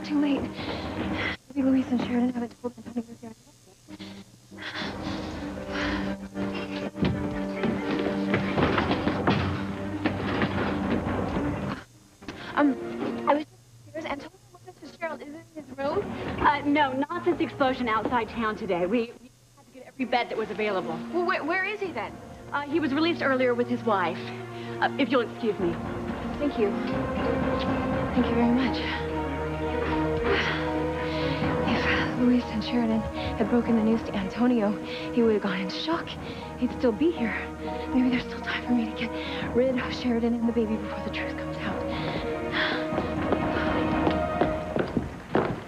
too late. Maybe Louise and Sheridan haven't told Antonio yet. I was upstairs. Antonio wanted to Cheryl. Is it in his room? No, not since the explosion outside town today. We had to get every bed that was available. Well, where is he then? He was released earlier with his wife. If you'll excuse me. Thank you. Thank you very much. If Louise and Sheridan had broken the news to Antonio, he would have gone into shock. He'd still be here. Maybe there's still time for me to get rid of Sheridan and the baby before the truth comes out.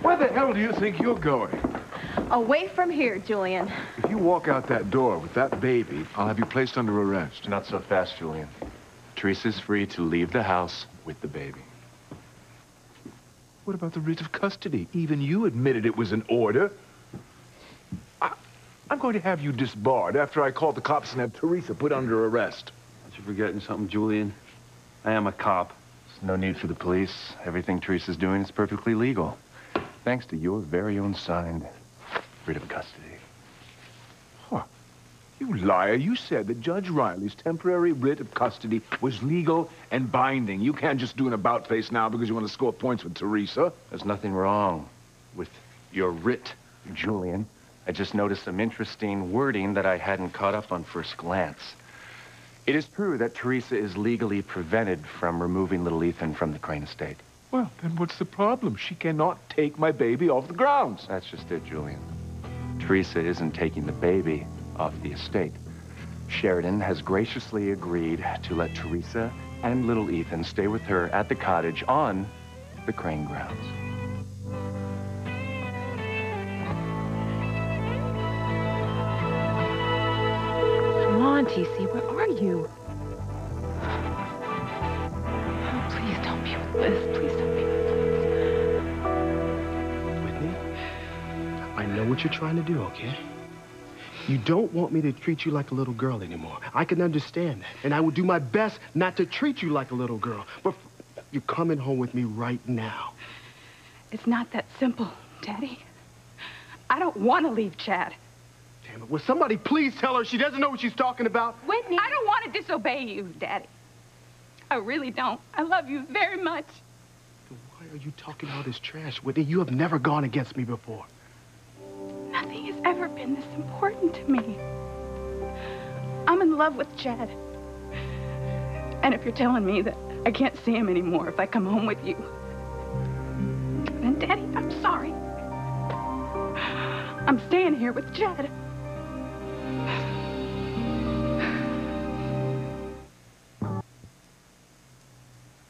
Where the hell do you think you're going? Away from here, Julian. If you walk out that door with that baby, I'll have you placed under arrest. Not so fast, Julian. Teresa's free to leave the house with the baby. What about the writ of custody? Even you admitted it was an order. I'm going to have you disbarred after I call the cops and have Teresa put under arrest. Aren't you forgetting something, Julian? I am a cop. There's no need for the police. Everything Teresa's doing is perfectly legal. Thanks to your very own signed writ of custody. Huh. You liar. You said that Judge Riley's temporary writ of custody was legal and binding. You can't just do an about-face now because you want to score points with Teresa. There's nothing wrong with your writ, Julian. I just noticed some interesting wording that I hadn't caught up on first glance. It is true that Teresa is legally prevented from removing little Ethan from the Crane estate. Well, then what's the problem? She cannot take my baby off the grounds. That's just it, Julian. Teresa isn't taking the baby off the estate. Sheridan has graciously agreed to let Teresa and little Ethan stay with her at the cottage on the Crane grounds. Come on, TC, where are you? Oh, please don't be with Liz. Please don't be with Liz. Whitney, I know what you're trying to do, okay? You don't want me to treat you like a little girl anymore. I can understand that. And I will do my best not to treat you like a little girl. But you're coming home with me right now. It's not that simple, Daddy. I don't want to leave Chad. Damn it. Will somebody please tell her she doesn't know what she's talking about? Whitney! I don't want to disobey you, Daddy. I really don't. I love you very much. Then why are you talking all this trash, Whitney? You have never gone against me before. Nothing has ever been this important to me. I'm in love with Chad. And if you're telling me that I can't see him anymore if I come home with you, then, Daddy, I'm sorry. I'm staying here with Chad.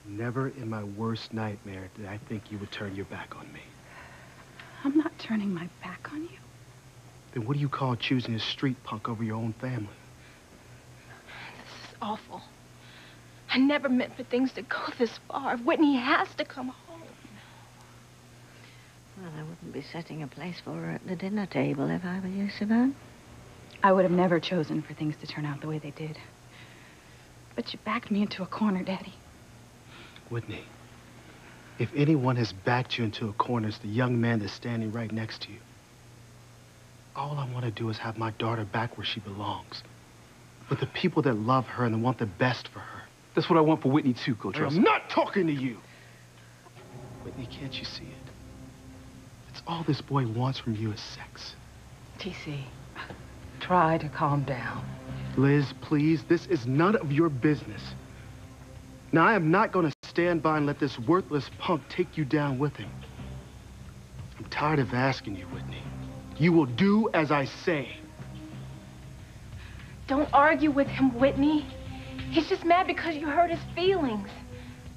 Never in my worst nightmare did I think you would turn your back on me. I'm not turning my back on you. Then what do you call choosing a street punk over your own family? This is awful. I never meant for things to go this far. Whitney has to come home. Well, I wouldn't be setting a place for her at the dinner table if I were you, Simone. I would have never chosen for things to turn out the way they did. But you backed me into a corner, Daddy. Whitney, if anyone has backed you into a corner, it's the young man that's standing right next to you. All I want to do is have my daughter back where she belongs. With the people that love her and want the best for her. That's what I want for Whitney, too, Coach Russell. I'm not talking to you. Whitney, can't you see it? It's all this boy wants from you is sex. TC, try to calm down. Liz, please, this is none of your business. Now, I am not going to stand by and let this worthless punk take you down with him. I'm tired of asking you, Whitney. You will do as I say. Don't argue with him, Whitney. He's just mad because you hurt his feelings.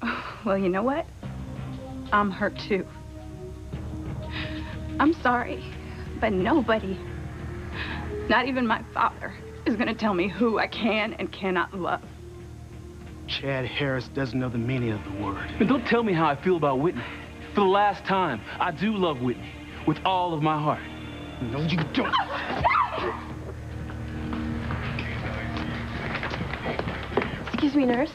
Oh, well, you know what? I'm hurt, too. I'm sorry, but nobody, not even my father, is going to tell me who I can and cannot love. Chad Harris doesn't know the meaning of the word. And don't tell me how I feel about Whitney. For the last time, I do love Whitney with all of my heart. No, you don't. Excuse me, nurse.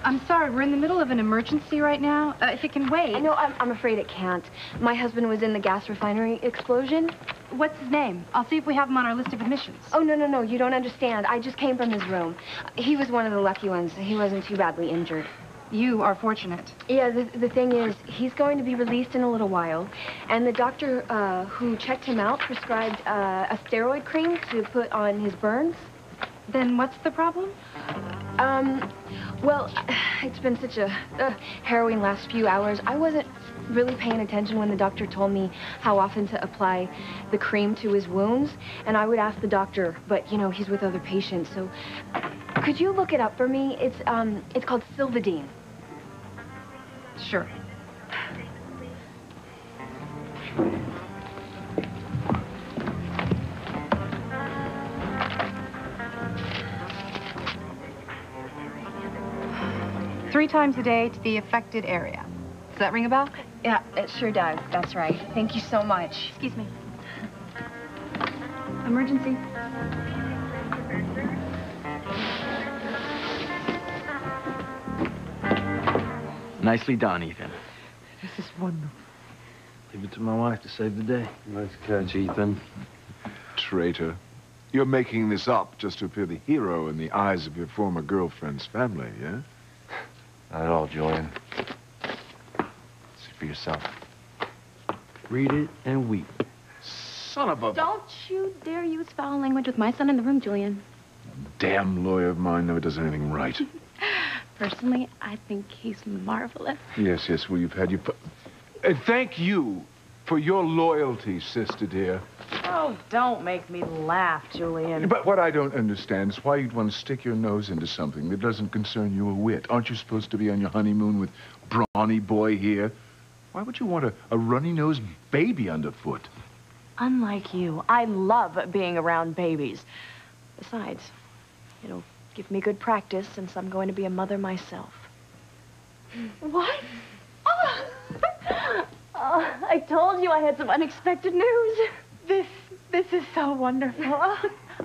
I'm sorry, we're in the middle of an emergency right now. If it can wait. No, I'm afraid it can't. My husband was in the gas refinery explosion. What's his name? I'll see if we have him on our list of admissions. Oh, no, you don't understand. I just came from his room. He was one of the lucky ones. He wasn't too badly injured. You are fortunate. Yeah, the thing is, he's going to be released in a little while, and the doctor who checked him out prescribed a steroid cream to put on his burns. Then what's the problem? Well, it's been such a harrowing last few hours. I wasn't really paying attention when the doctor told me how often to apply the cream to his wounds, and I would ask the doctor, but, you know, he's with other patients, so could you look it up for me? It's called Silvadene. Sure. Three times a day to the affected area. Does that ring a bell? Yeah, it sure does. That's right. Thank you so much. Excuse me. Emergency. Nicely done, Ethan. This is wonderful. Leave it to my wife to save the day. Nice catch, Ethan. Traitor. You're making this up just to appear the hero in the eyes of your former girlfriend's family, yeah? Not at all, Julian. See for yourself. Read it and weep. Son of a... Don't you dare use foul language with my son in the room, Julian. Damn lawyer of mine never does anything right. Personally, I think he's marvelous. Yes, well, you've had your... thank you for your loyalty, sister dear. Oh, don't make me laugh, Julian. But what I don't understand is why you'd want to stick your nose into something that doesn't concern you a whit. Aren't you supposed to be on your honeymoon with brawny boy here? Why would you want a runny-nosed baby underfoot? Unlike you, I love being around babies. Besides, it'll give me good practice since I'm going to be a mother myself. What? Oh, I told you I had some unexpected news. This is so wonderful.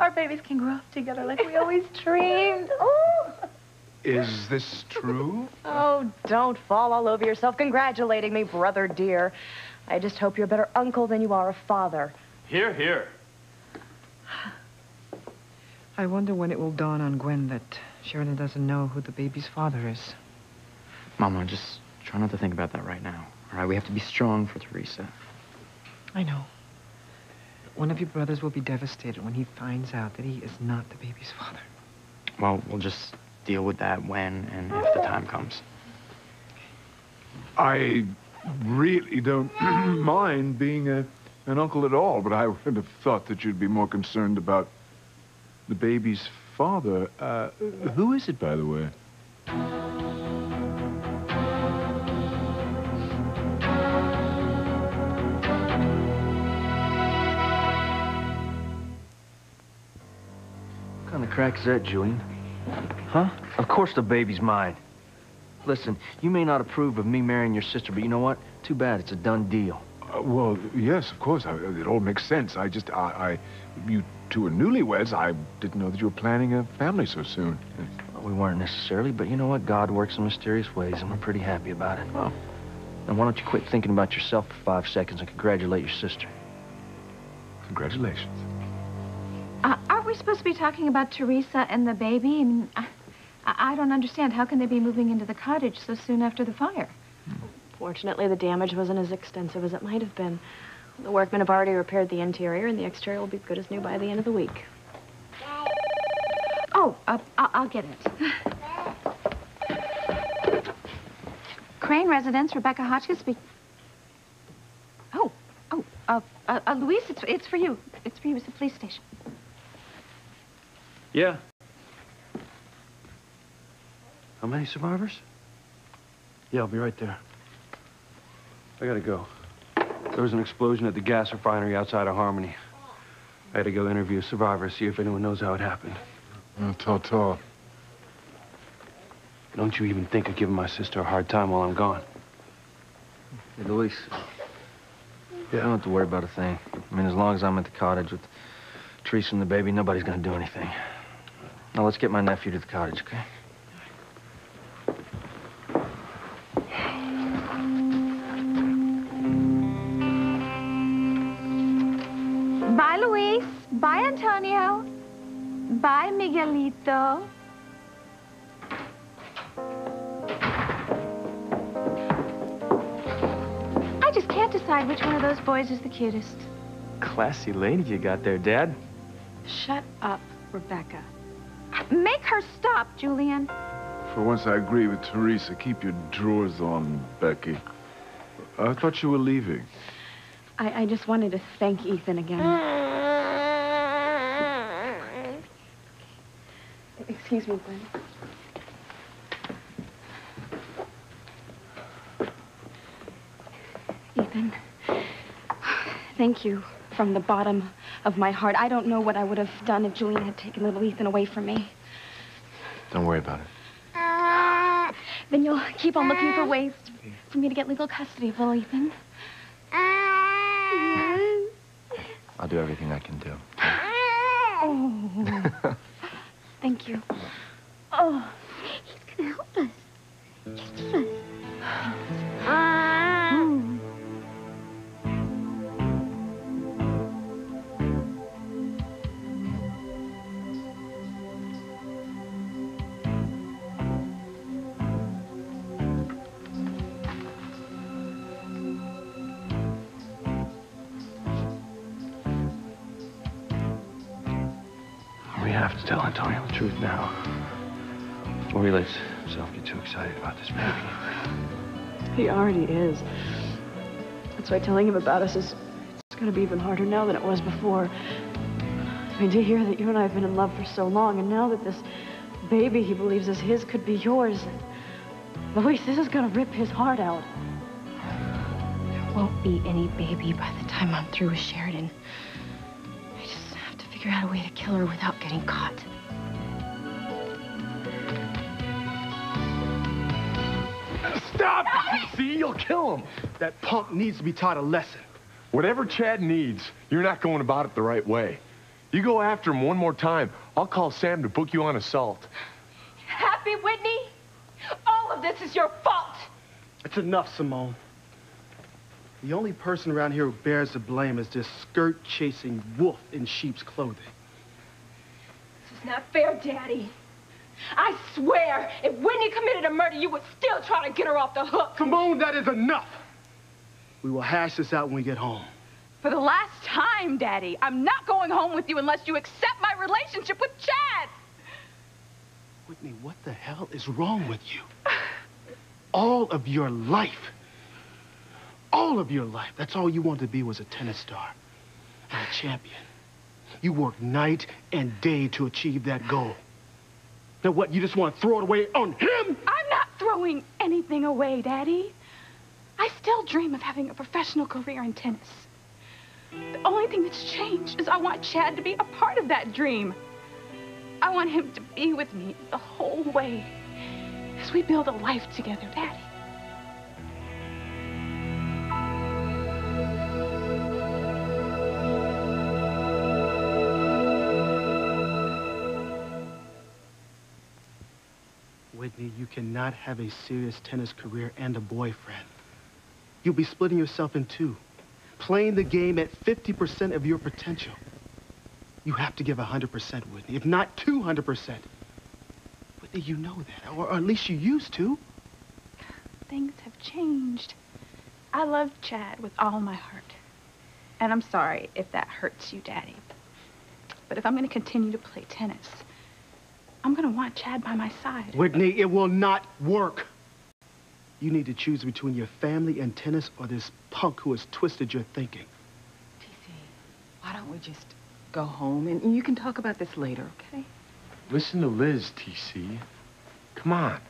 Our babies can grow up together like we always dreamed. Oh. Is this true? Oh, don't fall all over yourself congratulating me, brother dear. I just hope you're a better uncle than you are a father. Here, here. I wonder when it will dawn on Gwen that Sheridan doesn't know who the baby's father is. Mama, just try not to think about that right now. All right, we have to be strong for Teresa. I know. One of your brothers will be devastated when he finds out that he is not the baby's father. Well, we'll just deal with that when and if the time comes. I really don't mind being an uncle at all, but I would have thought that you'd be more concerned about the baby's father. Who is it, by the way? What kind of crack is that, Julian? Huh? Of course the baby's mine. Listen, you may not approve of me marrying your sister, but you know what? Too bad. It's a done deal. Well, yes, of course. It all makes sense. You two are newlyweds. I didn't know that you were planning a family so soon. Well, we weren't necessarily, but you know what? God works in mysterious ways, and we're pretty happy about it. Oh. Now, why don't you quit thinking about yourself for 5 seconds and congratulate your sister? Congratulations. Aren't we supposed to be talking about Teresa and the baby? I mean, I don't understand. How can they be moving into the cottage so soon after the fire? Fortunately, the damage wasn't as extensive as it might have been. The workmen have already repaired the interior, and the exterior will be good as new by the end of the week. Oh, I'll get it. Crane Residence, Rebecca Hotchkiss speak. Luis, it's for you. It's for you. It's the police station. Yeah. How many survivors? Yeah, I'll be right there. I gotta go. There was an explosion at the gas refinery outside of Harmony. I had to go interview survivors, see if anyone knows how it happened. Ta-ta. Don't you even think of giving my sister a hard time while I'm gone. Hey, Luis. You don't have to worry about a thing. I mean, as long as I'm at the cottage with Teresa and the baby, nobody's gonna do anything. Now, let's get my nephew to the cottage, okay? Bye, Antonio. Bye, Miguelito. I just can't decide which one of those boys is the cutest. Classy lady you got there, Dad. Shut up, Rebecca. Make her stop, Julian. For once, I agree with Teresa. Keep your drawers on, Becky. I thought you were leaving. I just wanted to thank Ethan again. Excuse me, Glenn. Ethan, thank you from the bottom of my heart. I don't know what I would have done if Julian had taken little Ethan away from me. Don't worry about it. Then you'll keep on looking for ways for me to get legal custody of little Ethan. I'll do everything I can do. Oh. Thank you. Oh. He's gonna help us. Kiss us. We have to tell Antonio the truth now. Before he lets himself get too excited about this baby. He already is. That's why telling him about us is going to be even harder now than it was before. I mean, to hear that you and I have been in love for so long, and now that this baby he believes is his could be yours. Luis, this is going to rip his heart out. There won't be any baby by the time I'm through with Sheridan. I just have to figure out a way to kill her without getting caught. Stop! See, you'll kill him. That punk needs to be taught a lesson. Whatever Chad needs, you're not going about it the right way. You go after him one more time, I'll call Sam to book you on assault. Happy, Whitney? All of this is your fault. It's enough, Simone. The only person around here who bears the blame is this skirt-chasing wolf in sheep's clothing. This is not fair, Daddy. I swear, if Whitney committed a murder, you would still try to get her off the hook. Simone, that is enough. We will hash this out when we get home. For the last time, Daddy, I'm not going home with you unless you accept my relationship with Chad. Whitney, what the hell is wrong with you? All of your life, that's all you wanted to be was a tennis star and a champion. You worked night and day to achieve that goal. Now what, you just want to throw it away on him? I'm not throwing anything away, Daddy. I still dream of having a professional career in tennis. The only thing that's changed is I want Chad to be a part of that dream. I want him to be with me the whole way as we build a life together, Daddy. Whitney, you cannot have a serious tennis career and a boyfriend. You'll be splitting yourself in two, playing the game at 50% of your potential. You have to give 100%, Whitney, if not 200%. Whitney, you know that, or at least you used to. Things have changed. I love Chad with all my heart. And I'm sorry if that hurts you, Daddy. But if I'm going to continue to play tennis, I'm going to want Chad by my side. Whitney, it will not work. You need to choose between your family and tennis or this punk who has twisted your thinking. TC, why don't we just go home and you can talk about this later, okay? Listen to Liz, TC. Come on.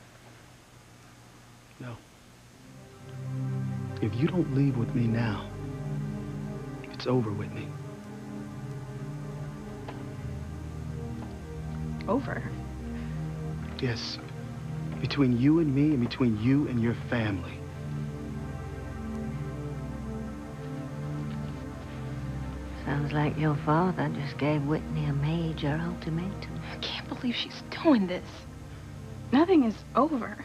No. If you don't leave with me now, it's over, Whitney. Over? Yes. Between you and me and between you and your family. Sounds like your father just gave Whitney a major ultimatum. I can't believe she's doing this. Nothing is over.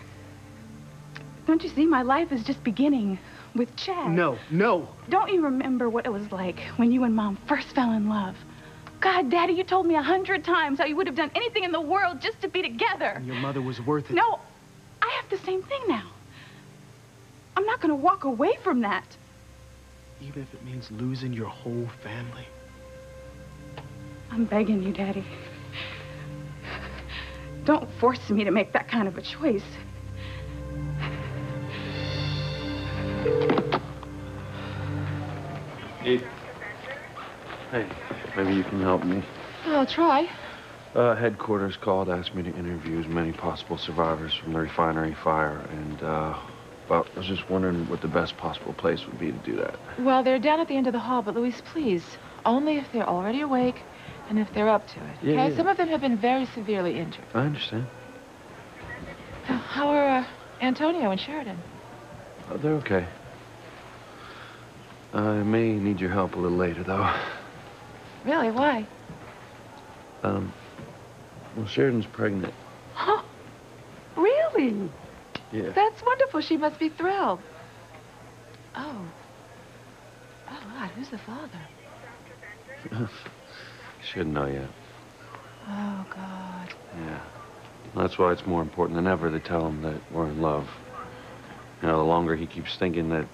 Don't you see? My life is just beginning with Chad. No, no. Don't you remember what it was like when you and Mom first fell in love? God, Daddy, you told me 100 times how you would have done anything in the world just to be together. And your mother was worth it. No, I have the same thing now. I'm not going to walk away from that. Even if it means losing your whole family. I'm begging you, Daddy. Don't force me to make that kind of a choice. Edith. Hey, maybe you can help me. I'll try. Headquarters called, asked me to interview as many possible survivors from the refinery fire, and, well, I was just wondering what the best possible place would be to do that. Well, they're down at the end of the hall, but Louise, please, only if they're already awake and if they're up to it, Yeah, okay? yeah. Some of them have been very severely injured. I understand. How are Antonio and Sheridan? They're okay. I may need your help a little later, though. Really? Why? Well, Sheridan's pregnant. Huh? Really? Yeah. That's wonderful. She must be thrilled. Oh. Oh, God, who's the father? Shouldn't know yet. Oh, God. Yeah. That's why it's more important than ever to tell him that we're in love. You know, the longer he keeps thinking that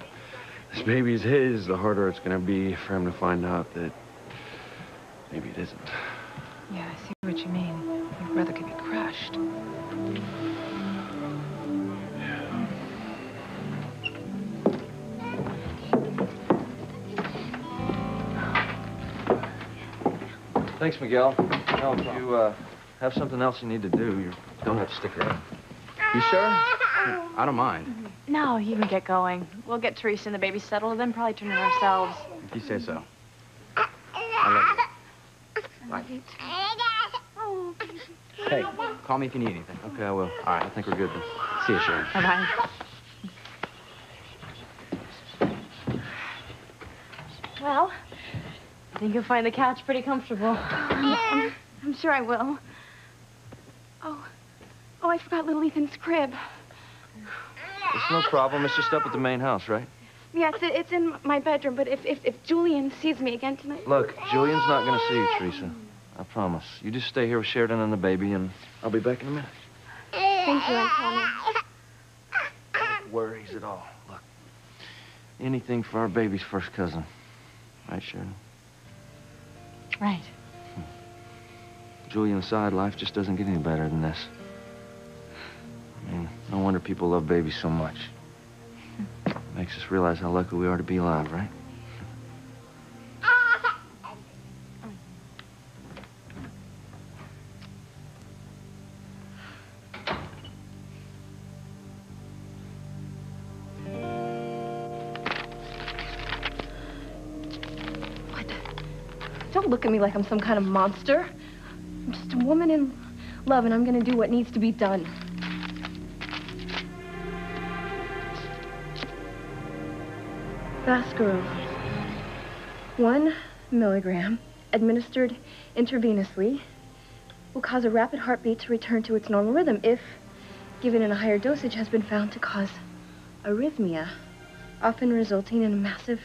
this baby is his, the harder it's gonna be for him to find out that maybe it isn't. Yeah, I see what you mean. Your brother could be crushed. Thanks, Miguel. Now, if you have something else you need to do, you don't have to stick around. You sure? I don't mind. No, you can get going. We'll get Teresa and the baby settled and then probably turn in ourselves. If you say so. I love you. Bye. Hey, call me if you need anything. Okay, I will. All right. I think we're good then. See you, Sharon. Bye-bye. Well, I think you'll find the couch pretty comfortable. I'm sure I will. Oh, I forgot little Ethan's crib. It's no problem. It's just up at the main house, right? Yes, it's in my bedroom, but if Julian sees me again tonight... Look, Julian's not going to see you, Teresa. I promise. You just stay here with Sheridan and the baby, and I'll be back in a minute. Thank you, Antonio. No worries at all. Look, anything for our baby's first cousin. Right, Sheridan? Right. Julian's side life just doesn't get any better than this. I mean, no wonder people love babies so much. Makes us realize how lucky we are to be alive, right? What? Don't look at me like I'm some kind of monster. I'm just a woman in love, and I'm gonna do what needs to be done. Vascaril. 1 milligram, administered intravenously, will cause a rapid heartbeat to return to its normal rhythm if, given in a higher dosage, has been found to cause arrhythmia, often resulting in a massive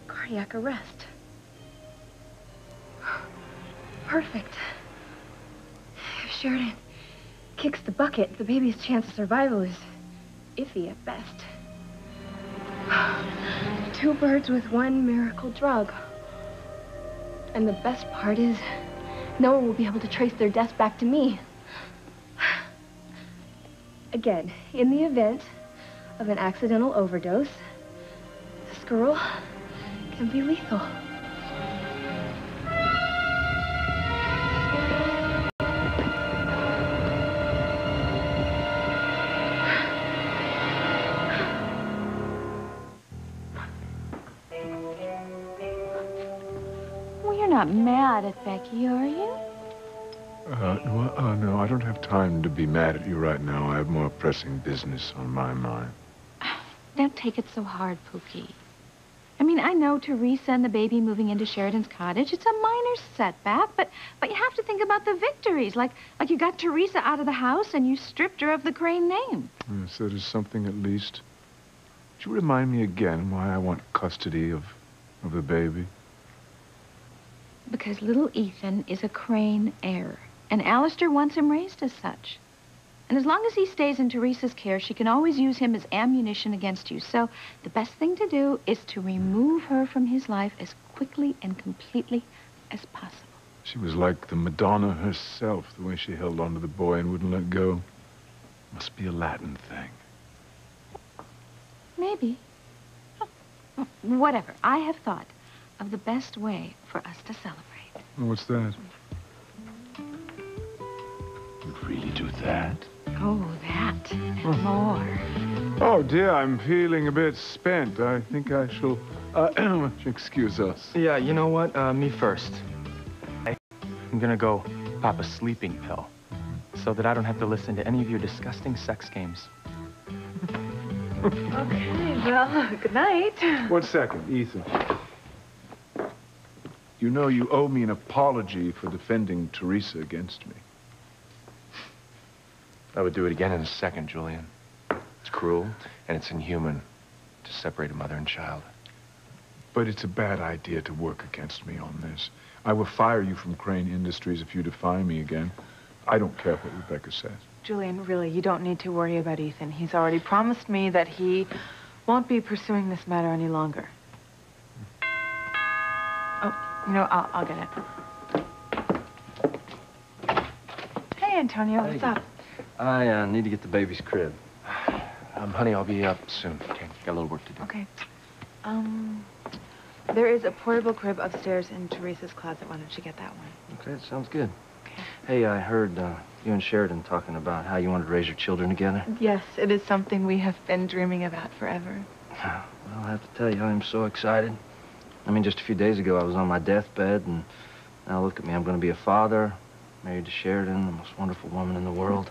cardiac arrest. Perfect. If Sheridan kicks the bucket, the baby's chance of survival is iffy at best. 2 birds with 1 miracle drug. And the best part is, no one will be able to trace their deaths back to me. Again, in the event of an accidental overdose, this girl can be lethal. Not mad at Becky, are you? No, I don't have time to be mad at you right now. I have more pressing business on my mind. Don't take it so hard, Pookie. I mean, I know Teresa and the baby moving into Sheridan's cottage. It's a minor setback, but you have to think about the victories. Like you got Teresa out of the house and you stripped her of the Crane name. Yes, that is something at least. Would you remind me again why I want custody of the baby? Because little Ethan is a Crane heir, and Alistair wants him raised as such. And as long as he stays in Teresa's care, she can always use him as ammunition against you. So the best thing to do is to remove her from his life as quickly and completely as possible. She was like the Madonna herself, the way she held on to the boy and wouldn't let go. Must be a Latin thing. Maybe. Whatever. I have thought of the best way for us to celebrate. What's that? You'd really do that? Oh, that and more. Oh, dear, I'm feeling a bit spent. I think I shall, excuse us. Yeah, you know what? Me first. I'm gonna go pop a sleeping pill so that I don't have to listen to any of your disgusting sex games. Okay, well, good night. 1 second, Ethan. You know you owe me an apology for defending Teresa against me. I would do it again in a second, Julian. It's cruel and it's inhuman to separate a mother and child. But it's a bad idea to work against me on this. I will fire you from Crane Industries if you defy me again. I don't care what Rebecca says. Julian, really, you don't need to worry about Ethan. He's already promised me that he won't be pursuing this matter any longer. Oh, you know, I'll get it. Hey, Antonio, what's up? I need to get the baby's crib. Honey, I'll be up soon. Okay, got a little work to do. Okay. There is a portable crib upstairs in Teresa's closet. Why don't you get that one? Okay, sounds good. Okay. Hey, I heard you and Sheridan talking about how you wanted to raise your children together. Yes, it is something we have been dreaming about forever. Well, I have to tell you, I am so excited. I mean, just a few days ago, I was on my deathbed, and now look at me. I'm going to be a father, married to Sheridan, the most wonderful woman in the world.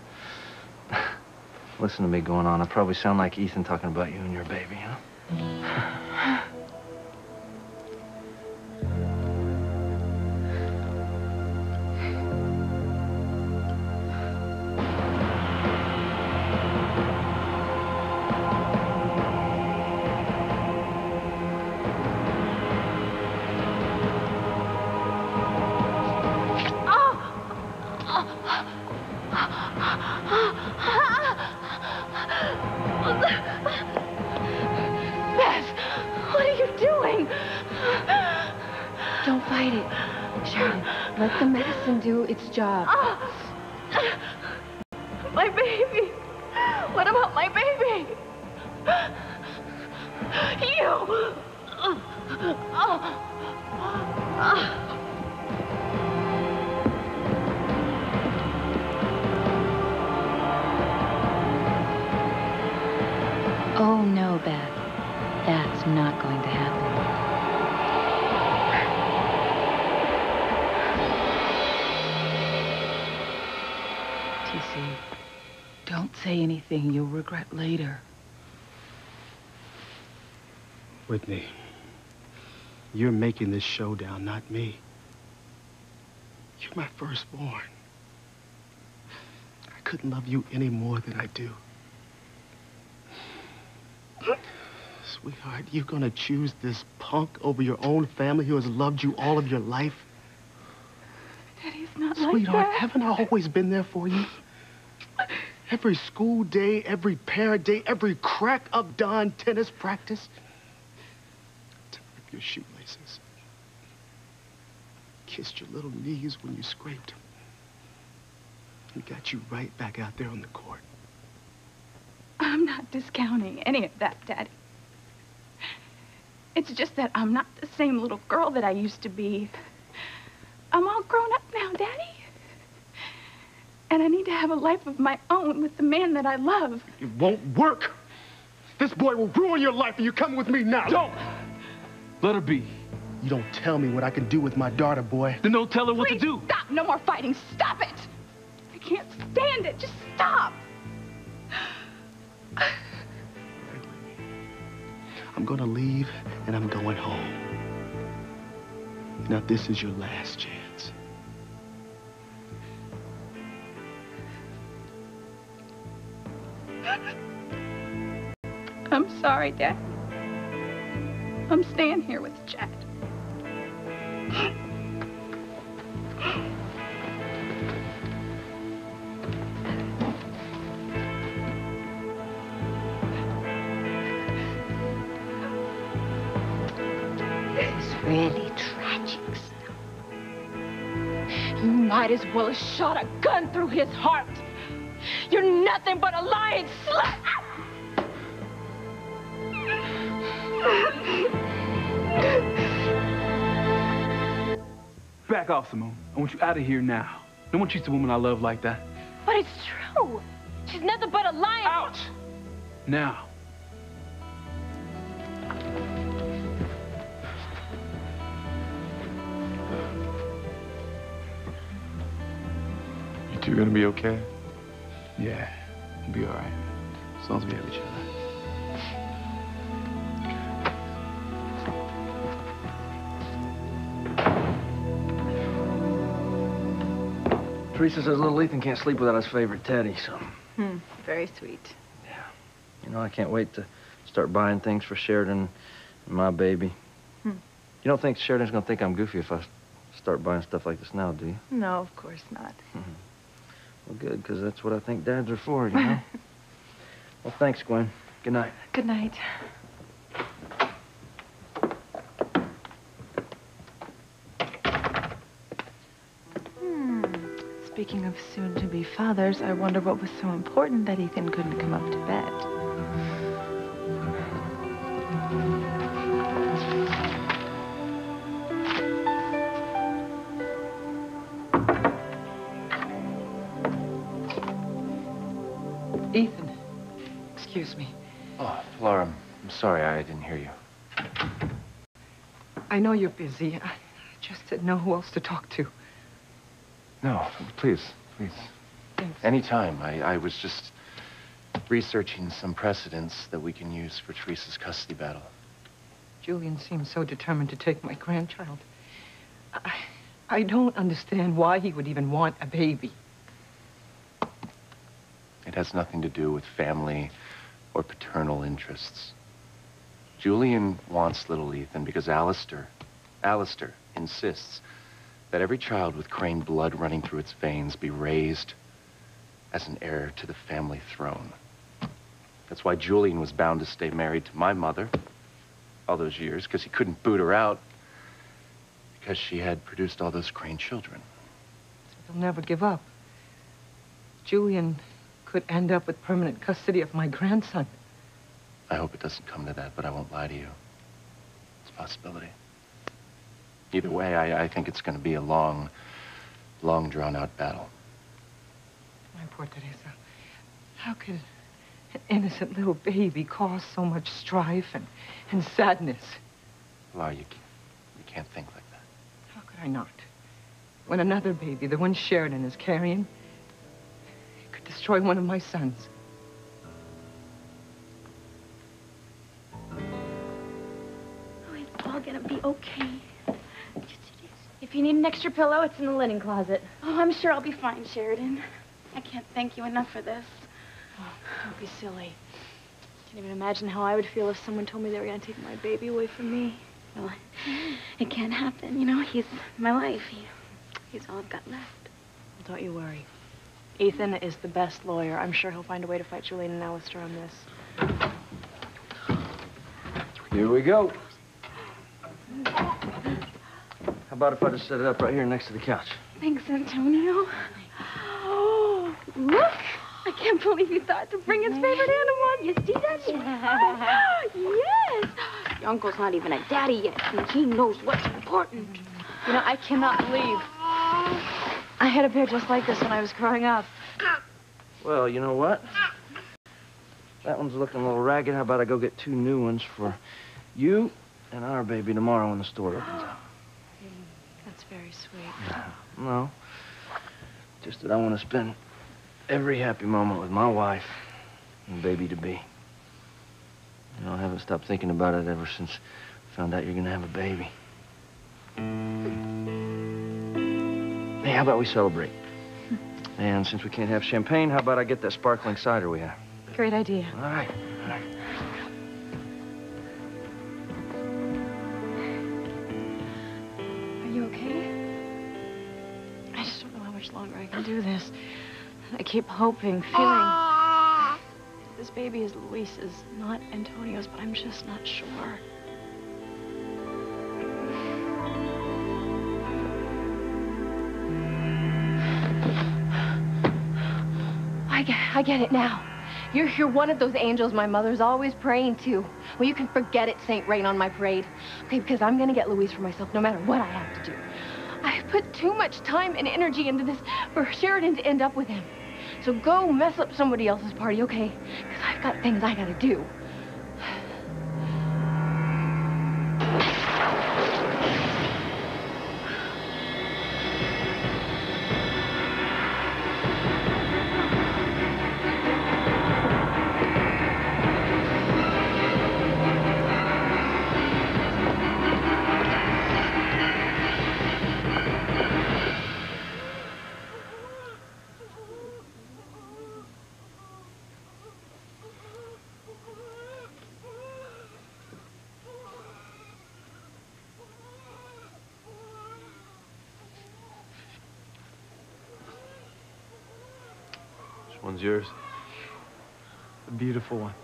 Listen to me going on. I probably sound like Ethan talking about you and your baby, huh? Don't fight it. Sheridan, let the medicine do its job. My baby. What about my baby? You. Oh, no, Beth. That's not going to happen. TC, don't say anything you'll regret later. Whitney, you're making this showdown, not me. You're my firstborn. I couldn't love you any more than I do. Sweetheart, you're gonna choose this punk over your own family who has loved you all of your life? Daddy's not like that. Sweetheart, haven't I always been there for you? Every school day, every parent day, every crack of dawn tennis practice. To rip your shoelaces. Kissed your little knees when you scraped them. And got you right back out there on the court. I'm not discounting any of that, Daddy. It's just that I'm not the same little girl that I used to be. I'm all grown up now, Daddy. And I need to have a life of my own with the man that I love. It won't work. This boy will ruin your life, and you're coming with me now. Don't! Let her be. You don't tell me what I can do with my daughter, boy. Then don't tell her what to do. Stop! No more fighting. Stop it! I can't stand it. Just stop! I'm gonna leave, and I'm going home. Now, this is your last chance. I'm sorry, Dad. I'm staying here with Chad. really tragic stuff. You might as well have shot a gun through his heart. You're nothing but a lying slut. Back off, Simone. I want you out of here now. No one treats a woman I love like that. But it's true. She's nothing but a lying... Out! Now. You two gonna be okay? Yeah, we'll be all right. As long as we have each other. Teresa says little Ethan can't sleep without his favorite teddy, so... Very sweet. You know, I can't wait to start buying things for Sheridan and my baby. You don't think Sheridan's gonna think I'm goofy if I start buying stuff like this now, do you? No, of course not. Well, good, because that's what I think dads are for, you know? Well, thanks, Gwen. Good night. Good night. Speaking of soon-to-be fathers, I wonder what was so important that Ethan couldn't come up to bed. Ethan, excuse me. Oh, Laura, I'm sorry I didn't hear you. I know you're busy. I just didn't know who else to talk to. No, please, please. Thanks. Anytime. I was just researching some precedents that we can use for Teresa's custody battle. Julian seems so determined to take my grandchild. I don't understand why he would even want a baby. It has nothing to do with family or paternal interests. Julian wants little Ethan because Alistair insists that every child with Crane blood running through its veins be raised as an heir to the family throne. That's why Julian was bound to stay married to my mother all those years, because he couldn't boot her out because she had produced all those Crane children. He'll never give up. Julian could end up with permanent custody of my grandson. I hope it doesn't come to that, but I won't lie to you. It's a possibility. Either way, I think it's going to be a long, drawn-out battle. My poor Teresa. How could an innocent little baby cause so much strife and sadness? Laura, you can't think like that. How could I not? When another baby, the one Sheridan is carrying, could destroy one of my sons. Oh, it's all gonna be okay. If you need an extra pillow, it's in the linen closet. Oh, I'm sure I'll be fine, Sheridan. I can't thank you enough for this. Oh, don't be silly. Can't even imagine how I would feel if someone told me they were going to take my baby away from me. Well, it can't happen. You know, he's my life. He's all I've got left. Well, don't you worry. Ethan is the best lawyer. I'm sure he'll find a way to fight Julian and Alistair on this. Here we go. How about if I just set it up right here next to the couch? Thanks, Antonio. Oh, look! I can't believe you thought to bring his favorite animal. You see that? Yes! Your uncle's not even a daddy yet, and he knows what's important. You know, I cannot believe I had a pair just like this when I was growing up. Well, you know what? That one's looking a little ragged. How about I go get 2 new ones for you and our baby tomorrow when the store opens up? That's very sweet. No. Just that I want to spend every happy moment with my wife and baby-to-be. You know, I haven't stopped thinking about it ever since I found out you're going to have a baby. Hey, how about we celebrate? And since we can't have champagne, how about I get that sparkling cider we have? Great idea. All right. All right. Are you okay? I just don't know how much longer I can do this. I keep hoping, feeling this baby is Luis's, not Antonio's, but I'm just not sure. I get it now. You're one of those angels my mother's always praying to. Well, you can forget it, Saint Rain on my parade. Okay, because I'm gonna get Louise for myself no matter what I have to do. I've put too much time and energy into this for Sheridan to end up with him. So go mess up somebody else's party, okay? Because I've got things I gotta do. One's yours. The beautiful one.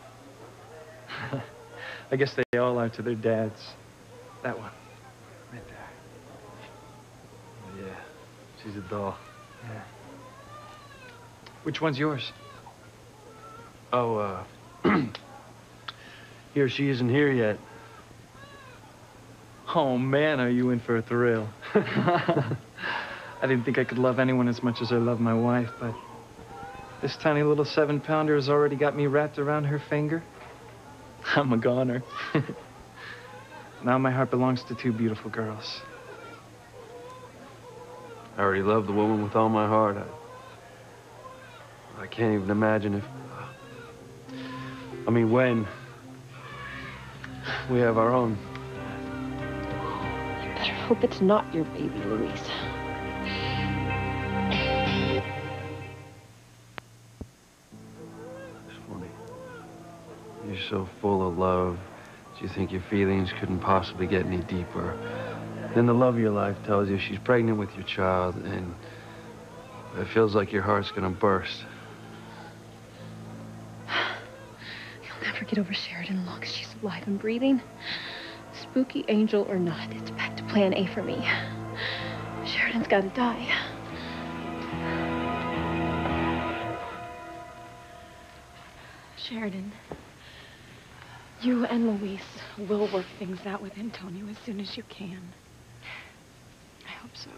I guess they all are to their dads. That one. Right there. Yeah, she's a doll. Yeah. Which one's yours? Oh, here she isn't here yet. Oh, man, are you in for a thrill. I didn't think I could love anyone as much as I love my wife, but this tiny little 7-pounder has already got me wrapped around her finger. I'm a goner. Now my heart belongs to 2 beautiful girls. I already love the woman with all my heart. I can't even imagine if... I mean, when we have our own. You better hope it's not your baby, Louise. You're so full of love that you think your feelings couldn't possibly get any deeper. Then the love of your life tells you she's pregnant with your child, and it feels like your heart's gonna burst. You'll never get over Sheridan as long as she's alive and breathing. Spooky angel or not, it's back to plan A for me. Sheridan's gotta die. Sheridan, you and Louise will work things out with Antonio as soon as you can. I hope so.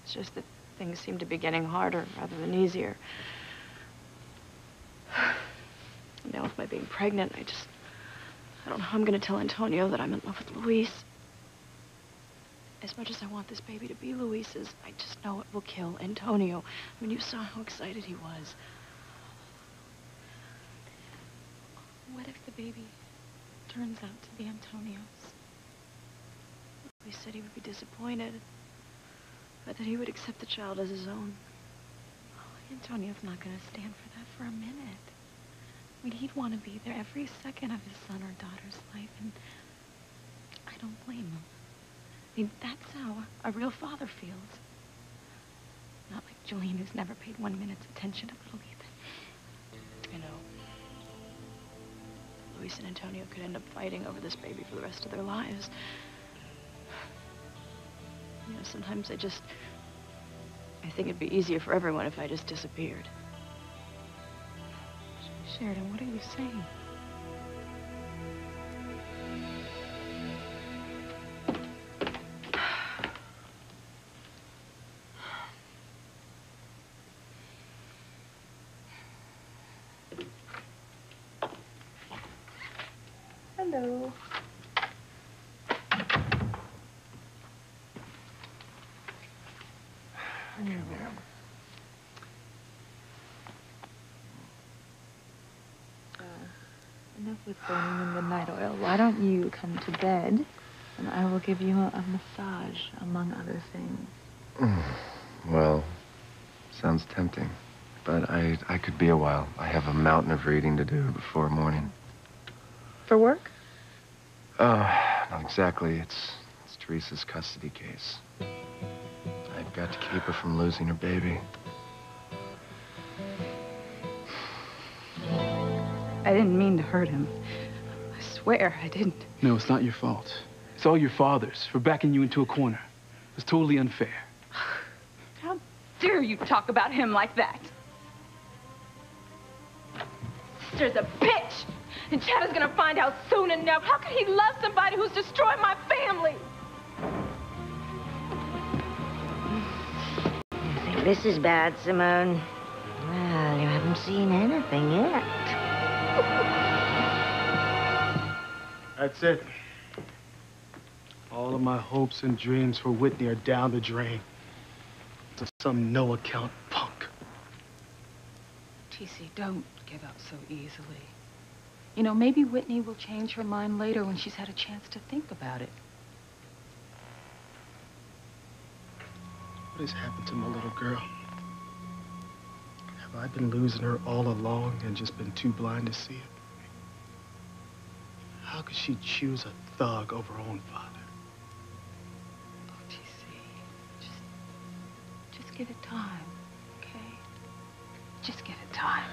It's just that things seem to be getting harder rather than easier. Now with my being pregnant, I don't know how I'm going to tell Antonio that I'm in love with Louise. As much as I want this baby to be Louise's, I just know it will kill Antonio. I mean, you saw how excited he was. What if the baby turns out to be Antonio's? Louise said he would be disappointed, but that he would accept the child as his own. Oh, Antonio's not going to stand for that for a minute. I mean, he'd want to be there every second of his son or daughter's life, and I don't blame him. I mean, that's how a real father feels. Not like Julian, who's never paid 1 minute's attention to little Ethan. You know, Louise and Antonio could end up fighting over this baby for the rest of their lives. You know, sometimes I think it'd be easier for everyone if I just disappeared. Sheridan, what are you saying? Hello. Enough with burning the midnight oil. Why don't you come to bed, and I will give you a massage, among other things. Well, sounds tempting, but I could be a while. I have a mountain of reading to do before morning. For work? Not exactly. It's Teresa's custody case. I've got to keep her from losing her baby. I didn't mean to hurt him. I swear I didn't. No, it's not your fault. It's all your father's for backing you into a corner. It's totally unfair. How dare you talk about him like that? sister's a bitch. And Chad is gonna find out soon enough. How could he love somebody who's destroyed my family? You think this is bad, Simone? Well, you haven't seen anything yet. That's it. All of my hopes and dreams for Whitney are down the drain. To some no-account punk. TC, don't give up so easily. You know, maybe Whitney will change her mind later when she's had a chance to think about it. What has happened to my little girl? Have I been losing her all along and just been too blind to see it? How could she choose a thug over her own father? Oh, TC, just give it time, okay? Just give it time.